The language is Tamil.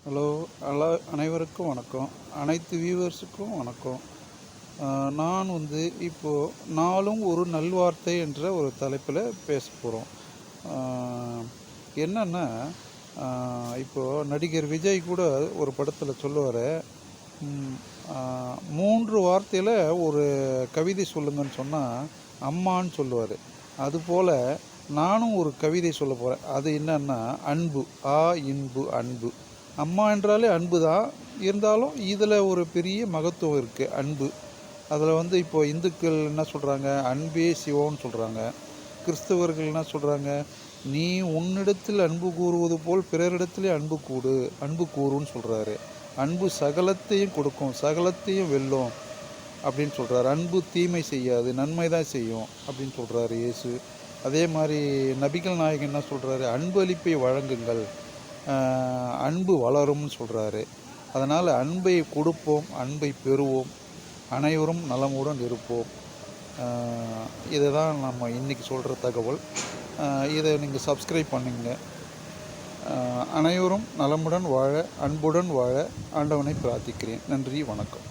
ஹலோ. அனைவருக்கும் வணக்கம். அனைத்து வியூவர்ஸுக்கும் வணக்கம். நான் இப்போது நாளும் ஒரு நல்வார்த்தை என்ற ஒரு தலைப்பில் பேச போகிறோம். என்னென்னா, இப்போது நடிகர் விஜய் கூட ஒரு படத்தில் சொல்லுவார், 3 வார்த்தையில் ஒரு கவிதை சொல்லுங்கன்னு சொன்னால் அம்மான்னு சொல்லுவார். அதுபோல் நானும் ஒரு கவிதை சொல்ல போகிறேன். அது என்னன்னா அன்பு. இன்பு அன்பு. அம்மா என்றாலே அன்பு தான். இருந்தாலும் இதில் ஒரு பெரிய மகத்துவம் இருக்குது, அன்பு. அதில் இப்போ இந்துக்கள் என்ன சொல்கிறாங்க, அன்பே சிவம்னு சொல்கிறாங்க. கிறிஸ்தவர்கள் என்ன சொல்கிறாங்க, நீ உன்னிடத்தில் அன்பு கூறுவது போல் பிறரிடத்திலே அன்பு கூறுன்னு சொல்கிறாரு. அன்பு சகலத்தையும் கொடுக்கும், சகலத்தையும் வெல்லும் அப்படின்னு சொல்கிறாரு. அன்பு தீமை செய்யாது, நன்மை தான் செய்யும் அப்படின்னு சொல்கிறாரு இயேசு. அதே மாதிரி நபிகள் நாயகன் என்ன சொல்கிறாரு, அன்பு அளிப்பை வழங்குங்கள், அன்பு வளரும்னு சொல்கிறாரு. அதனால் அன்பை கொடுப்போம், அன்பை பெறுவோம், அனைவரும் நலமுடன் இருப்போம். இதை தான் நம்ம இன்றைக்கி சொல்கிற தகவல். இதை நீங்கள் சப்ஸ்கிரைப் பண்ணுங்க. அனைவரும் நலமுடன் வாழ, அன்புடன் வாழ ஆண்டவனை பிரார்த்திக்கிறேன். நன்றி, வணக்கம்.